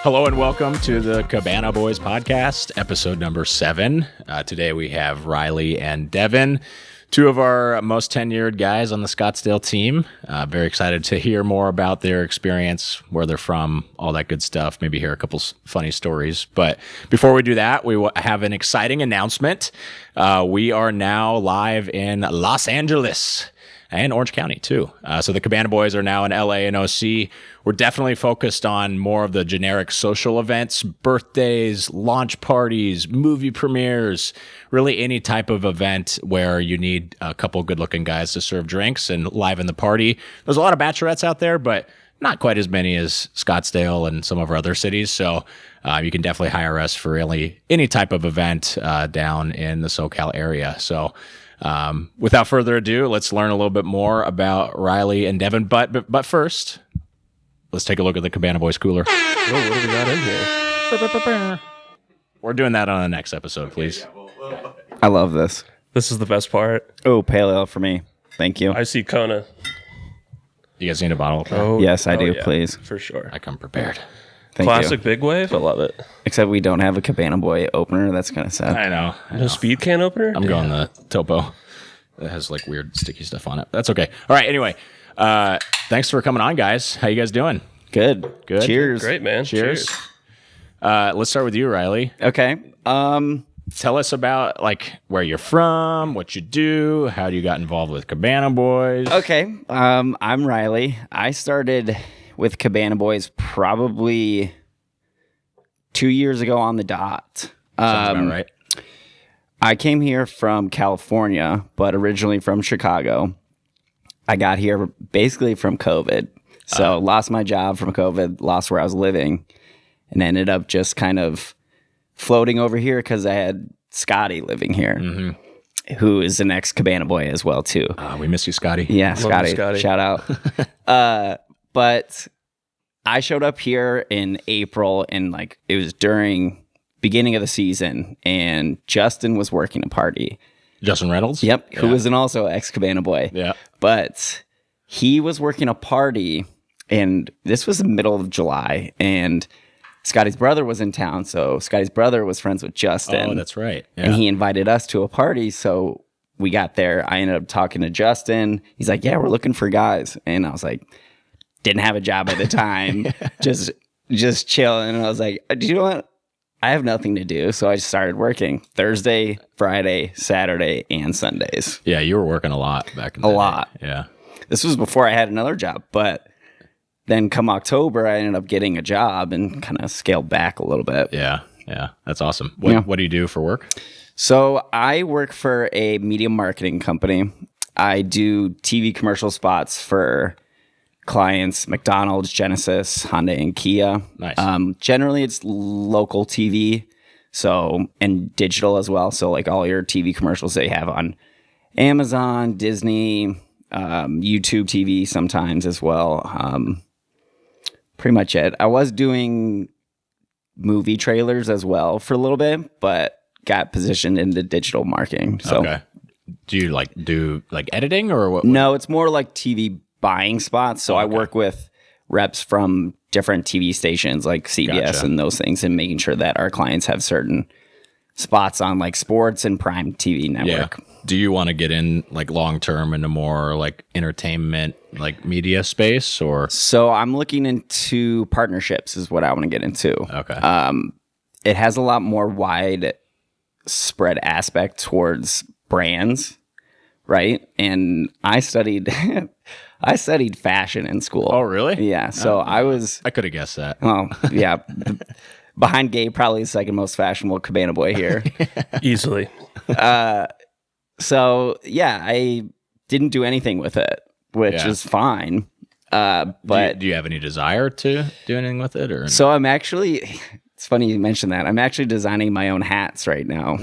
Hello and welcome to the Cabana Boys Podcast, episode number 7. Today we have Riley and Devon, two of our most tenured guys on the Scottsdale team. Very excited to hear more about their experience, where they're from, all that good stuff. Maybe hear a couple funny stories. But before we do that, we have an exciting announcement. We are now live in Los Angeles and Orange County too. So the Cabana Boys are now in LA and OC. We're definitely focused on more of the generic social events, birthdays, launch parties, movie premieres, really any type of event where you need a couple good-looking guys to serve drinks and liven the party. There's a lot of bachelorettes out there, but not quite as many as Scottsdale and some of our other cities. So you can definitely hire us for really any type of event down in the SoCal area. So without further ado, let's learn a little bit more about Riley and Devon. But first, let's take a look at the Cabana Boys cooler. Oh, what do we got in here? We're doing that on the next episode, please. I love this. This is the best part. Oh, pale ale for me. Thank you. I see Kona. You guys need a bottle opener? Oh, Yes, I do, yeah, please. for sure. I come prepared. Thank Classic you. big wave. I love it. Except we don't have a Cabana Boy opener. That's kind of sad. I know. No speed can opener. I'm going the Topo. It has like weird sticky stuff on it. That's okay. All right. Anyway, thanks for coming on, guys. How you guys doing? Good. Good. Cheers. Great, man. Cheers. Let's start with you, Riley. Okay. Tell us about like where you're from, what you do, how you got involved with Cabana Boys. Okay. I'm Riley. I started with Cabana Boys probably 2 years ago on the dot. Sounds about right. I came here from California, but originally from Chicago. I got here basically from COVID. So lost my job from COVID, lost where I was living, and ended up just kind of floating over here because I had Scotty living here, who is an ex-Cabana Boy as well, too. We miss you, Scotty. Yeah, Love you, Scotty. Scotty. Shout out. But I showed up here in April, and like it was during beginning of the season, and Justin was working a party. Justin Reynolds? Yep, who Yeah. was an also ex-Cabana Boy. Yeah. But he was working a party, and this was the middle of July, and Scotty's brother was in town, so Scotty's brother was friends with Justin. Oh, that's right. Yeah. And he invited us to a party, so we got there. I ended up talking to Justin. He's like, yeah, we're looking for guys. And I was like, didn't have a job at the time, just chilling. And I was like, do you know what? I have nothing to do. So I just started working Thursday, Friday, Saturday, and Sundays. Yeah, you were working a lot back in the A day. lot. Yeah. This was before I had another job, but then come October, I ended up getting a job and kind of scaled back a little bit. Yeah. Yeah. That's awesome. What do you do for work? So I work for a media marketing company. I do TV commercial spots for clients, McDonald's, Genesis, Honda, and Kia. Nice. Generally, it's local TV, so and digital as well. So like all your TV commercials they have on Amazon, Disney, YouTube TV sometimes as well. Pretty much it. I was doing movie trailers as well for a little bit, but got positioned into digital marketing. So Okay. Do you do editing or what? no, it's more like TV buying spots. So I work with reps from different TV stations like CBS Gotcha. and those things, and making sure that our clients have certain spots on like sports and Prime TV Yeah. network. Do you want to get in like long term into more like entertainment, like media space or? So I'm looking into partnerships is what I want to get into. Okay. It has a lot more wide spread aspect towards brands, right? And I studied I studied fashion in school. Oh, really? Yeah. So I was I could have guessed that. well, yeah. Behind Gabe, probably the second most fashionable Cabana Boy here. Easily. So yeah, I didn't do anything with it, which Yeah. is fine. But do you have any desire to do anything with it or? so I'm actually, it's funny you mentioned that. I'm actually designing my own hats right now.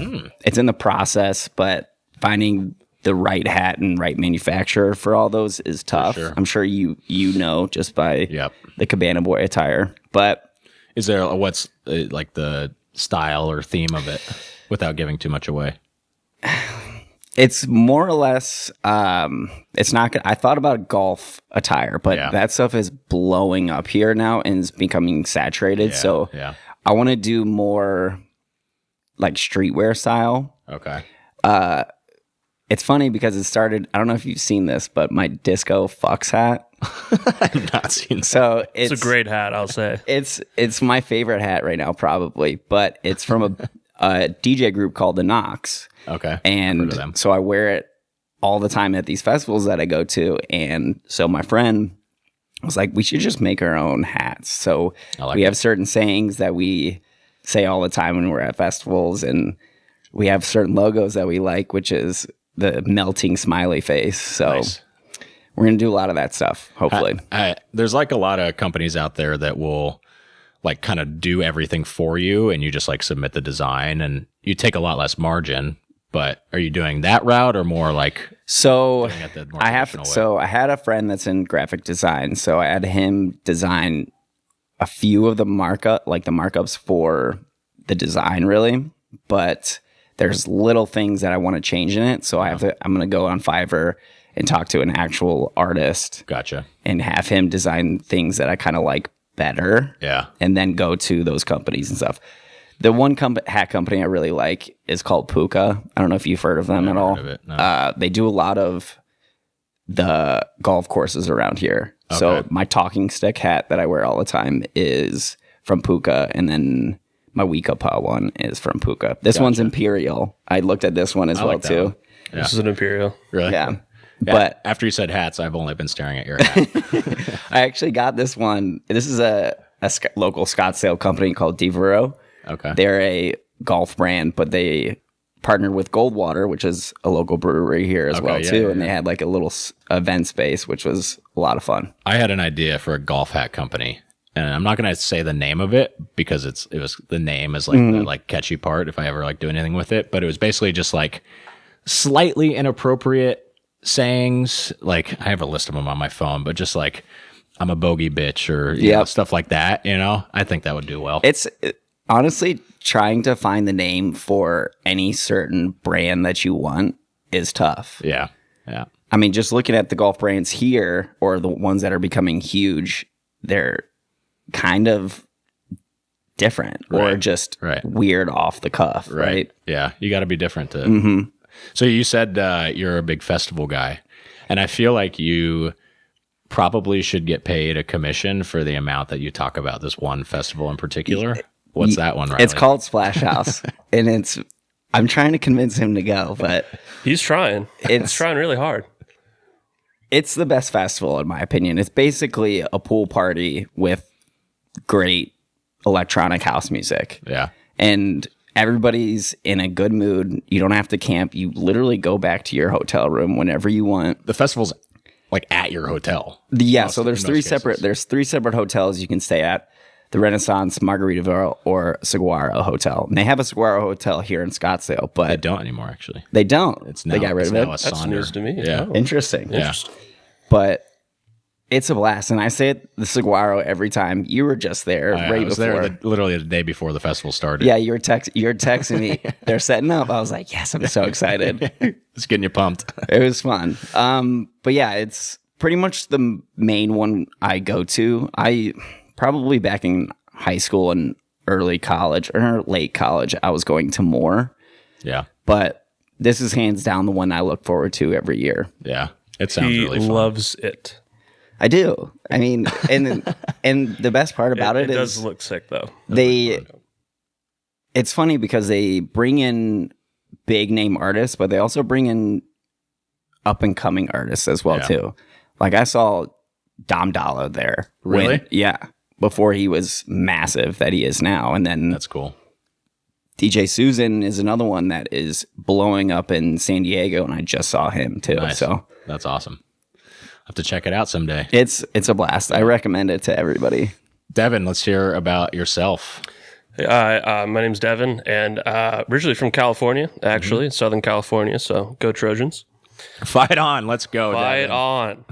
It's in the process, but finding the right hat and right manufacturer for all those is tough. sure. I'm sure you know just by Yep. the Cabana Boy attire. But Is there what's like the style or theme of it without giving too much away? It's more or less. It's not good. I thought about golf attire, but that stuff is blowing up here now and is becoming saturated. So I want to do more like streetwear style. Okay. It's funny because it started. I don't know if you've seen this, but my disco fucks hat. I've not seen that. So It's a great hat, I'll say. It's my favorite hat right now, probably. But it's from a DJ group called the Knox. Okay. And so I wear it all the time at these festivals that I go to. And so my friend was like, we should just make our own hats. So we have certain sayings that we say all the time when we're at festivals. And we have certain logos that we like, which is the melting smiley face. So we're going to do a lot of that stuff, hopefully. There's like a lot of companies out there that will like kind of do everything for you and you just like submit the design and you take a lot less margin. But are you doing that route or more like so doing it the more I had a friend that's in graphic design, so I had him design a few of the markups for the design really, but there's little things that I want to change in it, so I'm going to go on Fiverr and talk to an actual artist. Gotcha. And have him design things that I kind of like better. Yeah. And then go to those companies and stuff. The one hat company I really like is called Puka. I don't know if you've heard of them at all. Heard of it, no. They do a lot of the golf courses around here. Okay. So my talking stick hat that I wear all the time is from Puka, and then my Weekapa one is from Puka. This one's Imperial. I looked at this one as well too. Yeah. This is an Imperial. Really? Yeah. But after you said hats, I've only been staring at your hat. I actually got this one. This is a local Scottsdale company called Devereaux. Okay. They're a golf brand, but they partnered with Goldwater, which is a local brewery here as well too. And they had like a little event space, which was a lot of fun. I had an idea for a golf hat company, and I'm not going to say the name of it because it was the name is like the like catchy part if I ever like do anything with it. But it was basically just like slightly inappropriate sayings. Like I have a list of them on my phone, but just like I'm a bogey bitch or you know, stuff like that. You know, I think that would do well. Honestly, trying to find the name for any certain brand that you want is tough. Yeah. Yeah. I mean, just looking at the golf brands here or the ones that are becoming huge, they're kind of different or just weird off the cuff, right? Yeah. You got to be different to. So you said you're a big festival guy, and I feel like you probably should get paid a commission for the amount that you talk about this one festival in particular. What's that one, Riley? It's called Splash House, and I'm trying to convince him to go, but he's trying. He's trying really hard. It's the best festival, in my opinion. It's basically a pool party with great electronic house music. Yeah. And everybody's in a good mood. You don't have to camp. You literally go back to your hotel room whenever you want. The festival's like at your hotel. Yeah, so there's three separate hotels you can stay at. The Renaissance, Margaritaville, or Saguaro Hotel. And they have a Saguaro Hotel here in Scottsdale, but they don't anymore. Actually, they don't. It's now, they got rid of it. That's news to me. Yeah, interesting. Yeah, but it's a blast, and I say it, the Saguaro every time. You were just there I was before. there literally the day before the festival started. Yeah, you're texting me. They're setting up. I was like, yes, I'm so excited. It's getting you pumped. It was fun. But yeah, it's pretty much the main one I go to. Probably back in high school and early college or late college, I was going to more. Yeah. But this is hands down the one I look forward to every year. Yeah. It sounds really fun. He loves it. I do. I mean, and the best part about it is... It does look sick, though. It's funny because they bring in big name artists, but they also bring in up and coming artists as well, too. Like I saw Dom Dalla there. Really? Yeah. Before he was massive that he is now. And then that's cool. DJ Susan is another one that is blowing up in San Diego, and I just saw him too. Nice. So that's awesome. I'll have to check it out someday. It's a blast. I recommend it to everybody. Devin, let's hear about yourself. My name's Devin, and originally from California, actually, Southern California. So go Trojans. Fight on. Let's go, Fight Devin. on.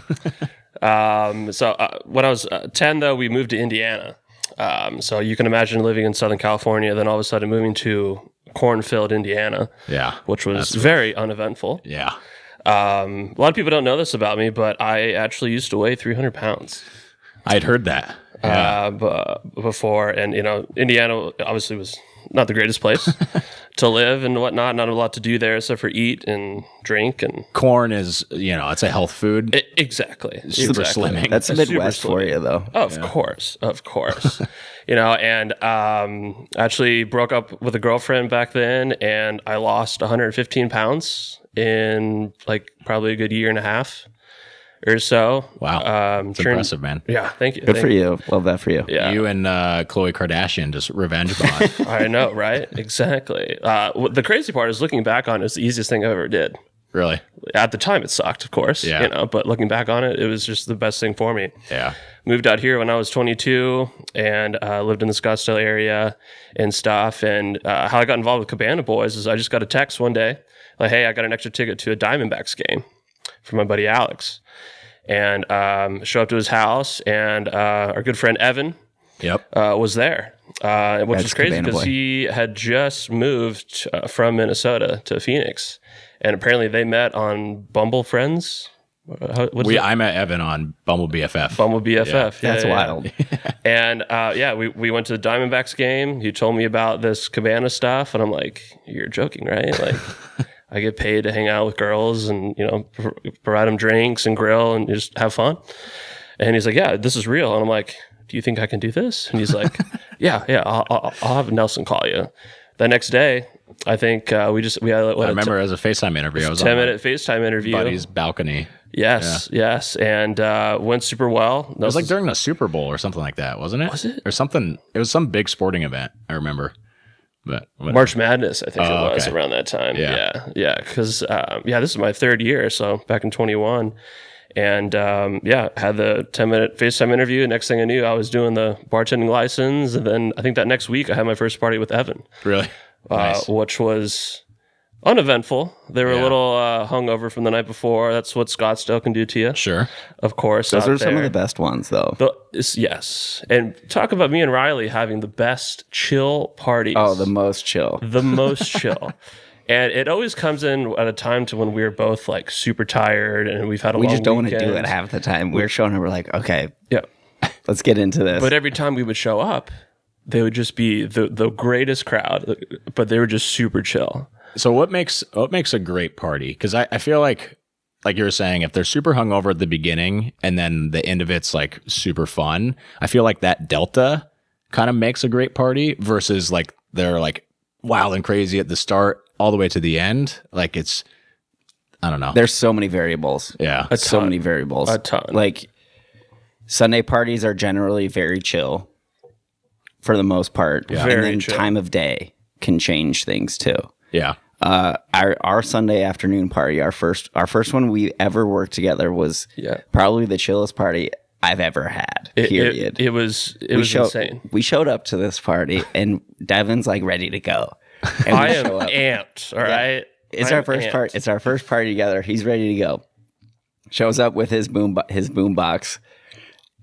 So when I was 10, though, we moved to Indiana. So you can imagine living in Southern California, then all of a sudden moving to cornfield Indiana. Yeah. Which was very uneventful. Yeah. A lot of people don't know this about me, but I actually used to weigh 300 pounds. I'd heard that. Yeah. Before, and Indiana obviously was not the greatest place to live and whatnot. Not a lot to do there except for eat and drink. And corn is, it's a health food. Exactly. Super slimming. That's Midwest for you, though. Oh, of course. And actually broke up with a girlfriend back then, and I lost 115 pounds in like probably a good year and a half or so. Wow. It's impressive, man. Yeah, thank you. Good for you. Love that for you. Yeah. You and Khloe Kardashian just revenge bond. I know, right? Exactly. The crazy part is looking back on it, it's the easiest thing I ever did. Really? At the time, it sucked, of course. Yeah. But looking back on it, it was just the best thing for me. Yeah. Moved out here when I was 22 and lived in the Scottsdale area and stuff. And how I got involved with Cabana Boys is I just got a text one day, like, hey, I got an extra ticket to a Diamondbacks game from my buddy Alex. And show up to his house, and our good friend Evan was there, which is crazy because he had just moved from Minnesota to Phoenix. And apparently they met on Bumble Friends. I met Evan on Bumble BFF. Bumble BFF. Yeah. That's wild. And we went to the Diamondbacks game. He told me about this Cabana stuff, and I'm like, you're joking, right? Like, I get paid to hang out with girls and, provide them drinks and grill and just have fun. And he's like, yeah, this is real. And I'm like, do you think I can do this? And he's like, yeah, I'll have Nelson call you. The next day, I think I remember as a FaceTime interview. I was 10-minute FaceTime interview. Buddy's balcony. Yes. And went super well. It was like during the Super Bowl or something like that, wasn't it? Was it? Or something. It was some big sporting event, I remember. But March Madness, I think it was around that time. Yeah. Because this is my third year, so back in 21, and had the 10-minute FaceTime interview. Next thing I knew, I was doing the bartending license, and then I think that next week I had my first party with Evan. Really, nice. Which was uneventful. They were a little hungover from the night before. That's what Scottsdale can do to you. Sure, of course. Those are some of the best ones, though. Yes, and talk about me and Riley having the best chill parties. Oh, the most chill. And it always comes in at a time to when we're both like super tired and we've had a long We just don't weekend. want to do it half the time. We're showing up, we're like, okay, yeah, let's get into this. But every time we would show up, they would just be the greatest crowd, but they were just super chill. So what makes a great party? Because I feel like you were saying, if they're super hungover at the beginning and then the end of it's like super fun, I feel like that delta kind of makes a great party versus like they're like wild and crazy at the start all the way to the end. Like it's, I don't know. There's so many variables. Yeah. So many variables. A ton. Like Sunday parties are generally very chill for the most part. Yeah. And Very then chill. time of day can change things too. Yeah. Our Sunday afternoon party, our first one we ever worked together was probably the chillest party I've ever had. Period. It was insane. We showed up to this party and Devin's like ready to go. And I am amped. All right. It's I'm our first amped. part. It's our first party together. He's ready to go. Shows up with his boom box,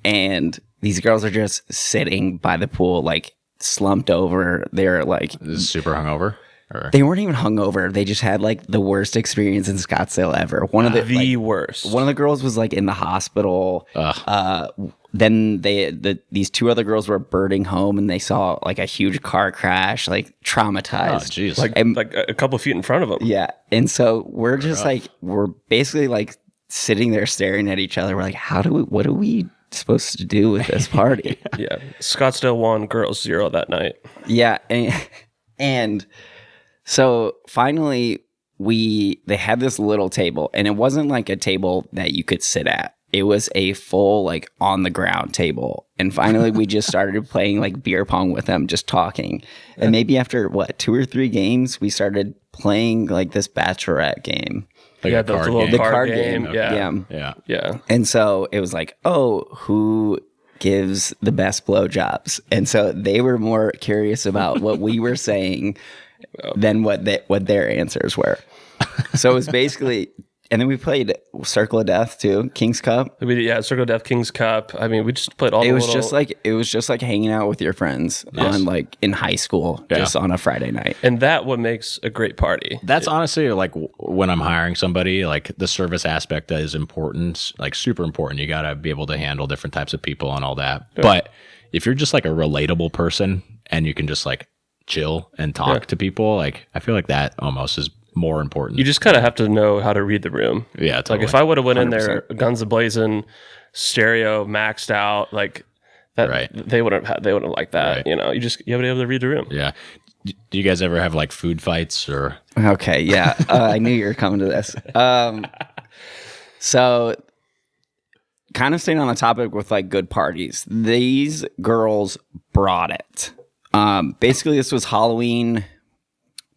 and these girls are just sitting by the pool, like slumped over. They're like This is super hungover. They weren't even hungover. They just had like the worst experience in Scottsdale ever. One of the worst. One of the girls was like in the hospital. Then these two other girls were birding home and they saw like a huge car crash, like traumatized. Oh, jeez. Like a couple feet in front of them. Yeah. And so we're just like, we're basically like sitting there staring at each other. We're like, what are we supposed to do with this party? Yeah. Scottsdale 1, girls 0 that night. Yeah. And so finally they had this little table, and it wasn't like a table that you could sit at. It was a full like on the ground table. And finally we just started playing like beer pong with them, just talking. And maybe after 2 or 3 games, we started playing like this bachelorette game. Like a card game. The card game. Yeah. Yeah. And so it was like, oh, who gives the best blowjobs? And so they were more curious about what we were saying than what their answers were. So it was basically And then we played Circle of Death too, King's Cup. Circle of Death, King's Cup. I mean, we just played all. It was just like hanging out with your friends on like in high school, just on a Friday night. And that what makes a great party. That's honestly like when I'm hiring somebody, like the service aspect is important, like super important. You got to be able to handle different types of people and all that. Yeah. But if you're just like a relatable person and you can just like chill and talk to people, like I feel like that almost is more important. You just kind of have to know how to read the room. Yeah, totally. Like if I would have went in there guns a-blazing, stereo maxed out, like that, they wouldn't like that. Right. You know, you have to be able to read the room. Yeah. Do you guys ever have like food fights or? Okay, yeah, I knew you were coming to this. So, kind of staying on the topic with like good parties. These girls brought it. Basically, this was Halloween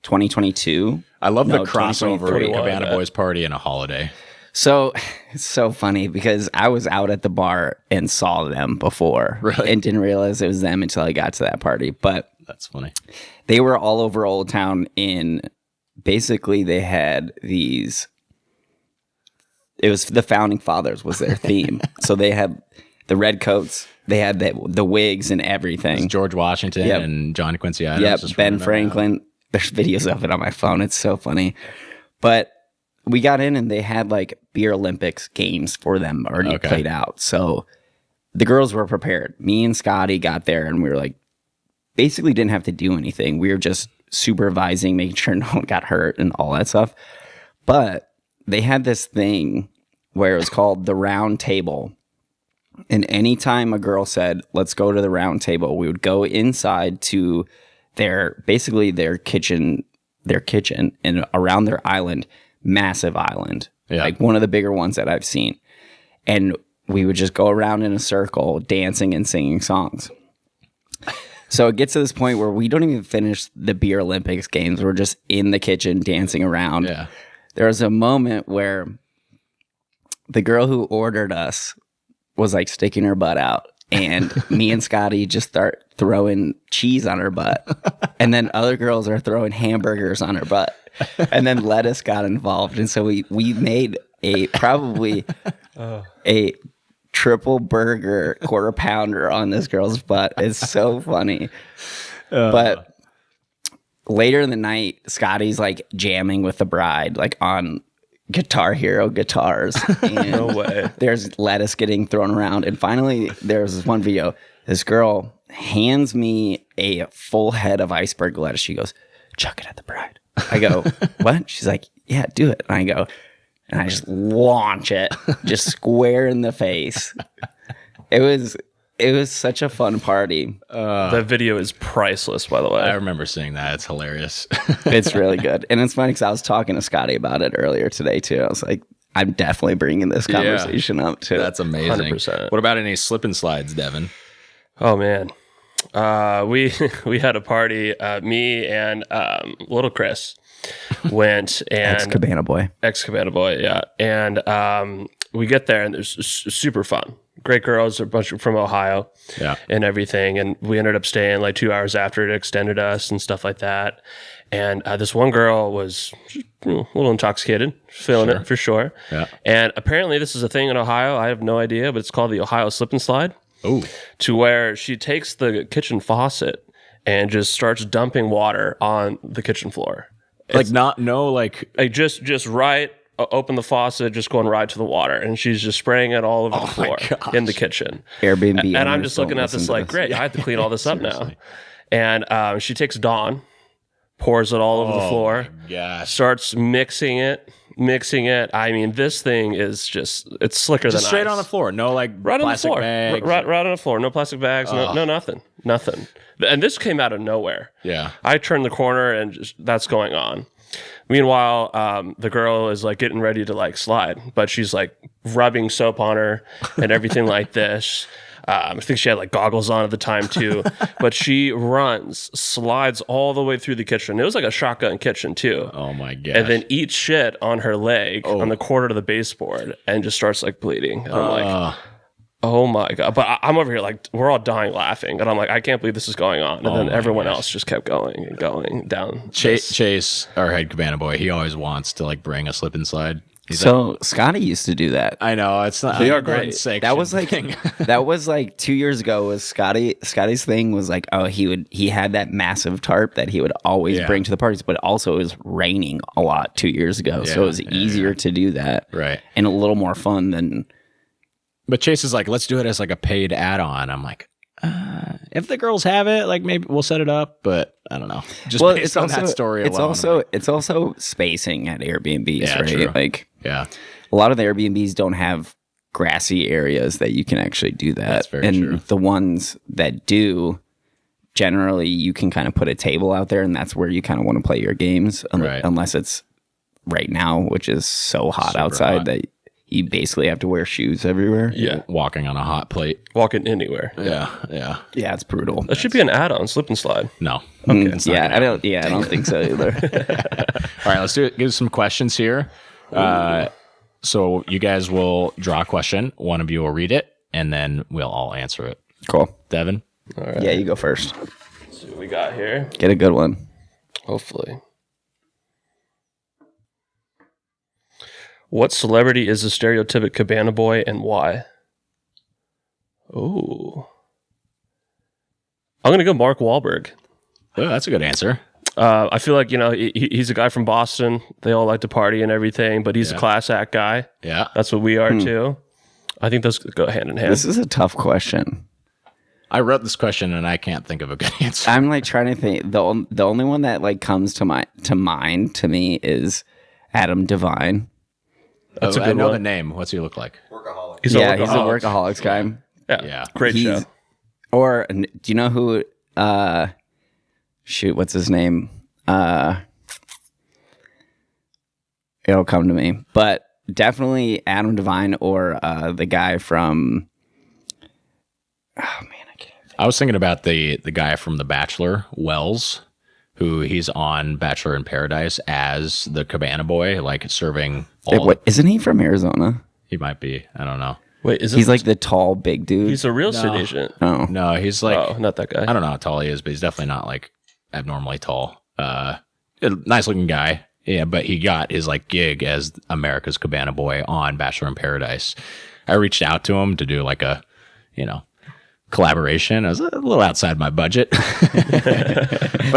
2022. I love the crossover Cabana Boys party and a holiday. So it's so funny because I was out at the bar and saw them before and didn't realize it was them until I got to that party. But that's funny. They were all over Old Town basically they had these, it was the Founding Fathers was their theme. So they had the red coats, they had the wigs and everything. George Washington and John Quincy Adams. Yep, Ben Franklin. There's videos of it on my phone. It's so funny. But we got in and they had like Beer Olympics games for them already played out. So the girls were prepared. Me and Scotty got there and we were like, basically didn't have to do anything. We were just supervising, making sure no one got hurt and all that stuff. But they had this thing where it was called the round table. And anytime a girl said, let's go to the round table, we would go inside to their kitchen and around their island, massive island, like one of the bigger ones that I've seen. And we would just go around in a circle dancing and singing songs. So it gets to this point where we don't even finish the Beer Olympics games. We're just in the kitchen dancing around. Yeah. There was a moment where the girl who ordered us was like sticking her butt out. And me and Scotty just start throwing cheese on her butt. And then other girls are throwing hamburgers on her butt. And then lettuce got involved. And so we made a triple burger quarter pounder on this girl's butt. It's so funny. But later in the night, Scotty's like jamming with the bride, like on Guitar Hero guitars. And no way. There's lettuce getting thrown around. And finally, there's this one video. This girl hands me a full head of iceberg lettuce. She goes, chuck it at the bride. I go, what? She's like, yeah, do it. And I go, and I just launch it just square in the face. It was such a fun party. That video is priceless, by the way. I remember seeing that. It's hilarious. It's really good. And it's funny because I was talking to Scotty about it earlier today, too. I was like, I'm definitely bringing this conversation up, too. That's amazing. 100%. What about any slip and slides, Devon? Oh, man. We had a party. Me and little Chris went and Ex-Cabana Boy, yeah. And we get there and it's super fun. Great girls, a bunch from Ohio, and everything. And we ended up staying like 2 hours after it extended us and stuff like that. And this one girl was a little intoxicated, feeling it for sure. Yeah. And apparently this is a thing in Ohio. I have no idea, but it's called the Ohio slip and slide. Oh, to where she takes the kitchen faucet and just starts dumping water on the kitchen floor. Like just right. Open the faucet, just going right to the water, and she's just spraying it all over the floor in the kitchen. Airbnb. And I'm just looking at this like, great, I have to clean all this up now. And she takes Dawn, pours it all over the floor, starts mixing it. I mean, this thing is it's slicker than straight ice. On the floor. No like right plastic on the floor. bags. Right on the floor. No plastic bags. No nothing. And this came out of nowhere. Yeah. I turned the corner and that's going on. Meanwhile, the girl is like getting ready to like slide, but she's like rubbing soap on her and everything like this. I think she had like goggles on at the time too, but she slides all the way through the kitchen. It was like a shotgun kitchen too. Oh my god! And then eats shit on her leg on the corner of the baseboard and just starts like bleeding. And I'm like, oh my god! But I'm over here like we're all dying laughing, and I'm like, I can't believe this is going on. And then everyone else just kept going and going down. Chase, our head Cabana boy, he always wants to like bring a slip and slide. So Scotty used to do that. I know it's not. They are great. That was like that was like 2 years ago. Was Scotty's thing was like, oh, he had that massive tarp that he would always bring to the parties, but also it was raining a lot 2 years ago, so it was easier to do that, right, and a little more fun than. But Chase is like, let's do it as like a paid add-on. I'm like, if the girls have it, like maybe we'll set it up, but I don't know. Just based on that story alone. It's also spacing at Airbnbs, right? True. Like, yeah, a lot of the Airbnbs don't have grassy areas that you can actually do that. That's very true. The ones that do, generally, you can kind of put a table out there, and that's where you kind of want to play your games, unless it's right now, which is so hot outside that you basically have to wear shoes everywhere. Yeah. Walking on a hot plate. Walking anywhere. Yeah. Yeah, it's brutal. That should be an add-on, slip and slide. No. Okay. I don't think so either. All right, let's do it. Give us some questions here. So you guys will draw a question. One of you will read it, and then we'll all answer it. Cool. Devin? All right. Yeah, you go first. Let's see what we got here. Get a good one. Hopefully. What celebrity is the stereotypic Cabana Boy and why? Oh. I'm going to go Mark Wahlberg. Oh, that's a good answer. I feel like, he's a guy from Boston. They all like to party and everything, but he's a class act guy. Yeah. That's what we are too. I think those go hand in hand. This is a tough question. I wrote this question and I can't think of a good answer. I'm like trying to think. The only one that like comes to mind to me is Adam Devine. That's a good I know one. the name. What's he look like? He's He's a workaholics guy. Yeah. Great show. Or do you know who? What's his name? It'll come to me, but definitely Adam Devine or the guy from. Oh man, I can't. I was thinking about the guy from The Bachelor, Wells, who he's on Bachelor in Paradise as the Cabana Boy, like serving all. Isn't he from Arizona? He might be. I don't know. Wait, He's like the tall, big dude. He's a real estate agent. Oh. No, he's like. Oh, not that guy. I don't know how tall he is, but he's definitely not like abnormally tall. A nice looking guy. Yeah, but he got his like gig as America's Cabana Boy on Bachelor in Paradise. I reached out to him to do like a, collaboration. I was a little outside my budget, but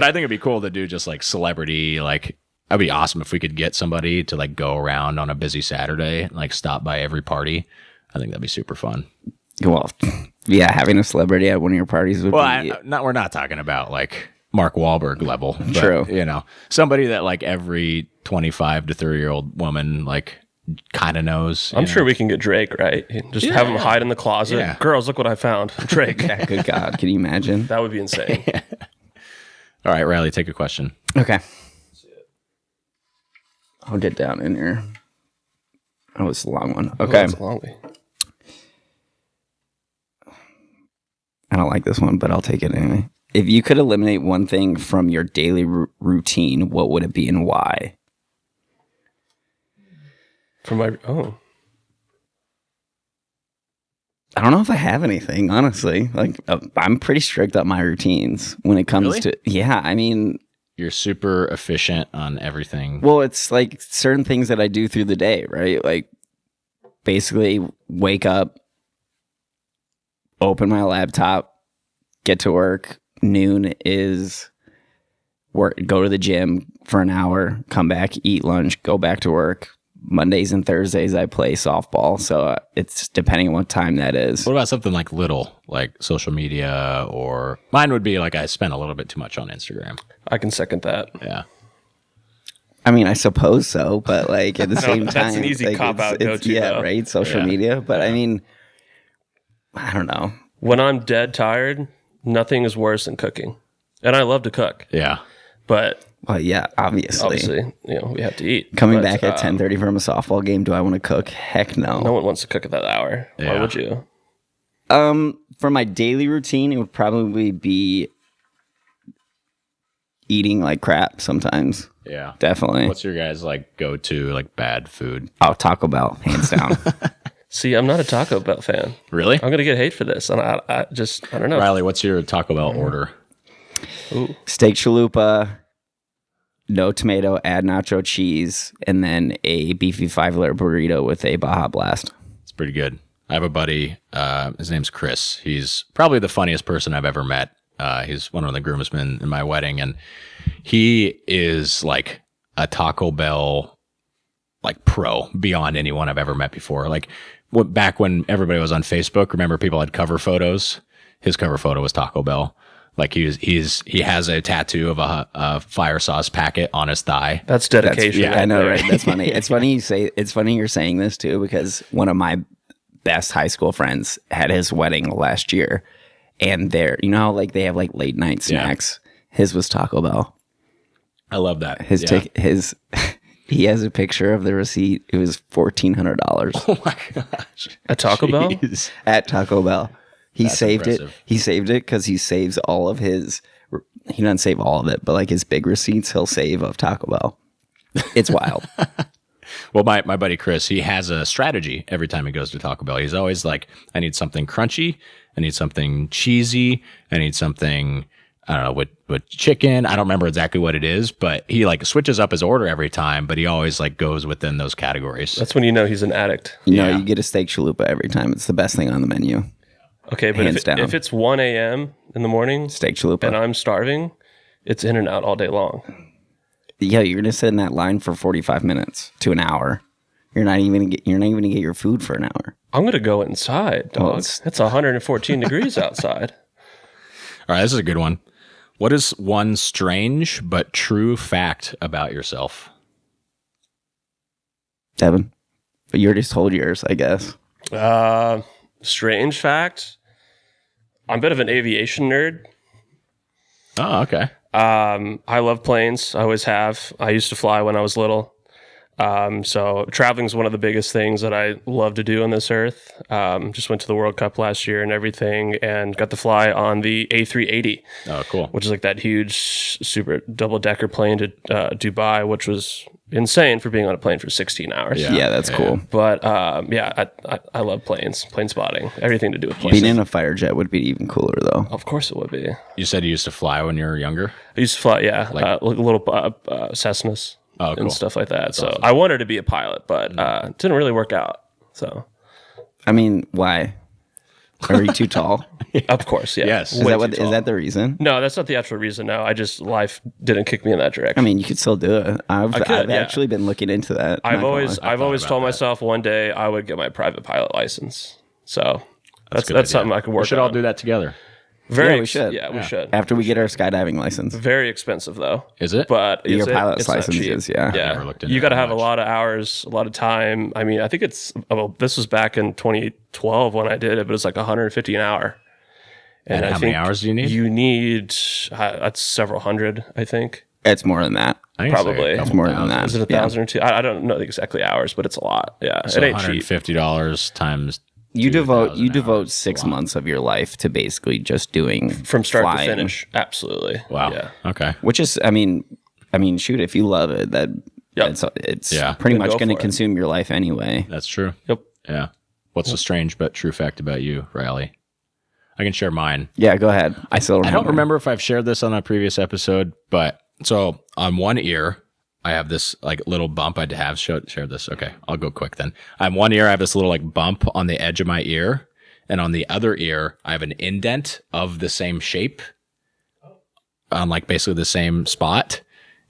I think it'd be cool to do just like celebrity. Like, that'd be awesome if we could get somebody to like go around on a busy Saturday and like stop by every party. I think that'd be super fun. Well, yeah, having a celebrity at one of your parties would be. We're not talking about like Mark Wahlberg level. But, True. Somebody that like every 25 to 30-year-old woman like kind of knows. I'm sure we can get Drake, right? Just have him hide in the closet. Yeah. Girls, look what I found. Drake. Yeah, good God. Can you imagine? That would be insane. All right, Riley, take a question. Okay. I'll get down in here. Oh, it's a long one. Okay. That's a long way. I don't like this one, but I'll take it anyway. If you could eliminate one thing from your daily routine, what would it be and why? I don't know if I have anything, honestly. Like, I'm pretty strict on my routines when it comes to. Yeah, I mean, you're super efficient on everything. Well, it's like certain things that I do through the day, right? Like, basically, wake up, open my laptop, get to work. Noon is work. Go to the gym for an hour, come back, eat lunch, go back to work. Mondays and Thursdays I play softball, so it's depending on what time that is. What about something like little, like social media, or mine would be like I spend a little bit too much on Instagram. I can second that. Yeah. I mean, I suppose so, but like at the same time, that's an easy like, cop-out go-to, yeah, though. right? Social media, but I mean, I don't know. When I'm dead tired, nothing is worse than cooking, and I love to cook. Yeah. But well, yeah, obviously, we have to eat. Coming back at 10:30 from a softball game, do I want to cook? Heck no. No one wants to cook at that hour. Yeah. Why would you? For my daily routine, it would probably be eating like crap sometimes. Yeah. Definitely. What's your guys like go to like bad food? Oh, Taco Bell, hands down. See, I'm not a Taco Bell fan. Really? I'm gonna get hate for this, and I don't know. Riley, what's your Taco Bell order? Steak chalupa, no tomato, add nacho cheese, and then a beefy 5-layer burrito with a Baja Blast. It's pretty good. I have a buddy. His name's Chris. He's probably the funniest person I've ever met. He's one of the groomsmen in my wedding, and he is like a Taco Bell like pro beyond anyone I've ever met before. Like back when everybody was on Facebook, remember people had cover photos? His cover photo was Taco Bell. Like he has a tattoo of a fire sauce packet on his thigh. That's dedication. Yeah, I know, right? That's funny. It's funny you're saying this too, because one of my best high school friends had his wedding last year, and how like they have like late night snacks. His was Taco Bell. I love that. He has a picture of the receipt. It was $1,400. Oh my gosh. At Taco Bell? At Taco Bell. He saved impressive. it. He saved it because he saves all of his. He doesn't save all of it, but like his big receipts, he'll save of Taco Bell. It's wild. Well, my buddy Chris, he has a strategy every time he goes to Taco Bell. He's always like, I need something crunchy. I need something cheesy. I need something, I don't know, with chicken. I don't remember exactly what it is, but he like switches up his order every time, but he always like goes within those categories. That's when you know he's an addict. You get a steak chalupa every time. It's the best thing on the menu. Okay, but Hands down. if it's 1 a.m. in the morning Steak chalupa. and I'm starving, it's in and out all day long. Yeah, you're gonna sit in that line for 45 minutes to an hour. You're not even gonna get your food for an hour. I'm gonna go inside, dog. Well, it's 114 degrees outside. All right, this is a good one. What is one strange but true fact about yourself? Devin, but you already told yours, I guess. Strange fact. I'm a bit of an aviation nerd. Oh, okay. I love planes. I always have. I used to fly when I was little. So traveling is one of the biggest things that I love to do on this earth. Just went to the World Cup last year and everything, and got to fly on the A380. Oh, cool. Which is like that huge super double-decker plane to Dubai, which was insane for being on a plane for 16 hours. Yeah, that's cool. But I love planes, plane spotting, everything to do with planes. Being in a fighter jet would be even cooler, though. Of course it would be. You said you used to fly when you were younger? I used to fly, little Cessnas and stuff like that. So awesome. I wanted to be a pilot, but it didn't really work out. So, I mean, why? Are you too tall? Of course, yeah. Yes. Is that the reason? No, that's not the actual reason. No, life didn't kick me in that direction. I mean, you could still do it. I've actually been looking into that. I've always told myself one day I would get my private pilot license. So that's something I could work on. We should all do that together. We should. Yeah, we should. After we get our skydiving licence. Very expensive though. Is it? But your pilot's license is, yeah. Yeah. Never looked into you got to that have much. a lot of hours, a lot of time. I mean, I think this was back in 2012 when I did it, but it's like 150 an hour. And how many hours do you need? You need that's several hundred, I think. It's more than that. Probably. It's more than that. Is it 1,000 or 2? I don't know exactly hours, but it's a lot. Yeah, So it ain't cheap. $150 times. You devote 2,000 6 months of your life to basically just doing From start flying, to finish. Absolutely. Wow. Yeah. Okay. which is, I mean, shoot, if you love it, it's pretty much go going to for it. consume your life anyway. That's true. Yep. Yeah. What's a strange but true fact about you, Riley? I can share mine. Yeah, go ahead. I don't remember if I've shared this on a previous episode, but so on one ear, I have this like little bump I'd have share this. Okay, I'll go quick then. On one ear, I have this little like bump on the edge of my ear. And on the other ear, I have an indent of the same shape on like basically the same spot.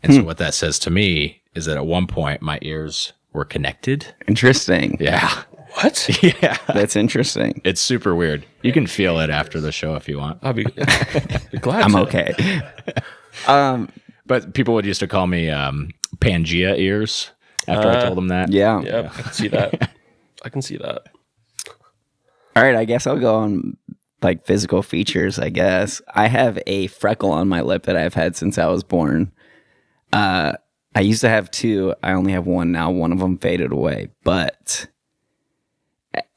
And so what that says to me is that at one point my ears were connected. Interesting. Yeah. What? Yeah. That's interesting. It's super weird. You can feel it after the show if you want. I'll be glad I'm to. okay. But people would used to call me Pangea ears after I told them that. Yeah. Yep, I can see that. I can see that. All right, I guess I'll go on like physical features, I guess. I have a freckle on my lip that I've had since I was born. I used to have 2. I only have 1 now. One of them faded away, but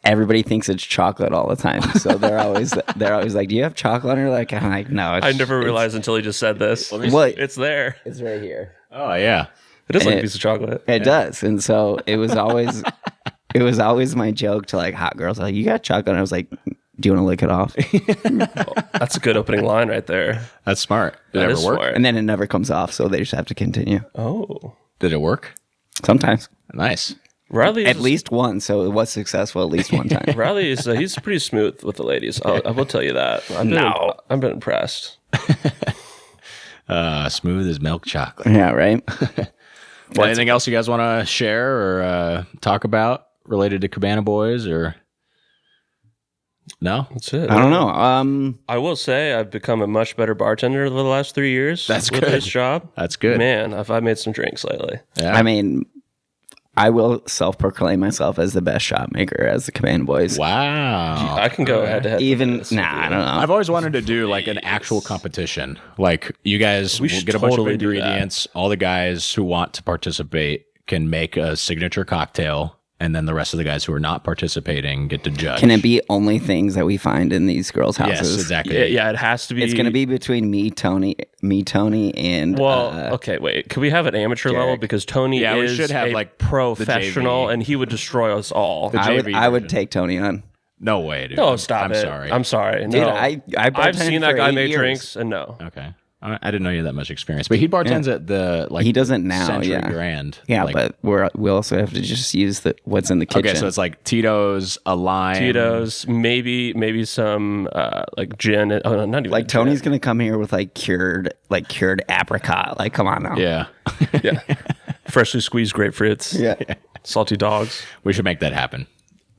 everybody thinks it's chocolate all the time. So they're always like, "Do you have chocolate on your lip?" I'm like, "No." I never realized until he just said this. What? It's there. It's right here. Oh, yeah. It is like a piece of chocolate. It does. And so it was always my joke to like hot girls, like, "You got chocolate?" And I was like, Do you want to lick it off? That's a good opening line right there. That's smart. Did it That ever is work? smart. And then it never comes off, so they just have to continue. Oh, Did it work? Sometimes. Nice. Riley At least one, so it was successful at least one time. Riley is he's pretty smooth with the ladies. I will tell you that. I've been impressed. Smooth as milk chocolate. Yeah, right? Well, anything else you guys want to share or talk about related to Cabana Boys or no? That's it. I don't know. I will say I've become a much better bartender over the last 3 years. That's with good. this job. That's good. Man, I've made some drinks lately. Yeah. I mean, I will self-proclaim myself as the best shot maker as the Cabana Boys. Wow. I can go head to head. Even, I don't know. I've always wanted to do like an actual competition. Like you guys will should get a bunch of totally do that. ingredients. All the guys who want to participate can make a signature cocktail, and then the rest of the guys who are not participating get to judge. Can it be only things that we find in these girls' houses? Yes, exactly. Yeah, it has to be. It's going to be between me, Tony, and Okay, wait. Can we have an amateur level because Tony Yeah, we is should have, a like, professional the JV. and he would destroy us all. The I would, JV I would version. take Tony on. No way, dude. No, stop I'm it. sorry. I'm sorry. Dude, No. I I've bartended seen that for guy 8 make years. drinks and no. Okay. I didn't know you had that much experience, but he bartends at the like He doesn't now, Century yeah. Grand. Yeah, like, but we also have to just use what's in the kitchen. okay, so it's like Tito's, a lime, Tito's, maybe some like gin. Oh, no, not even like gin. Tony's gonna come here with like cured apricot. Like, come on now. Yeah, Yeah. Freshly squeezed grapefruits. Yeah. Salty dogs. we should make that happen.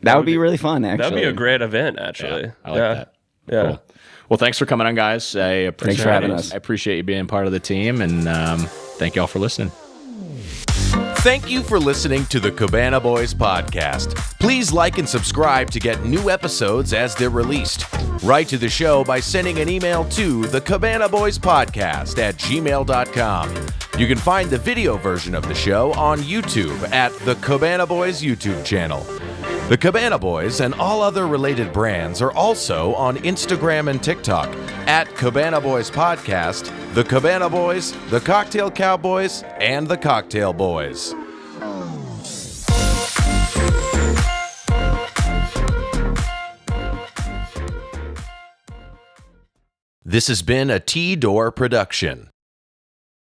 That would be really fun, actually. That'd be a great event, actually. Yeah, I like that. Yeah. Cool. Well, thanks for coming on, guys. I appreciate Thanks for having us. I appreciate you being part of the team, and thank you all for listening. Thank you for listening to the Cabana Boys Podcast. Please like and subscribe to get new episodes as they're released. Write to the show by sending an email to the Cabana Boys Podcast at gmail.com. You can find the video version of the show on YouTube at the Cabana Boys YouTube channel. The Cabana Boys and all other related brands are also on Instagram and TikTok at Cabana Boys Podcast, The Cabana Boys, The Cocktail Cowboys, and The Cocktail Boys. This has been a T-Door production.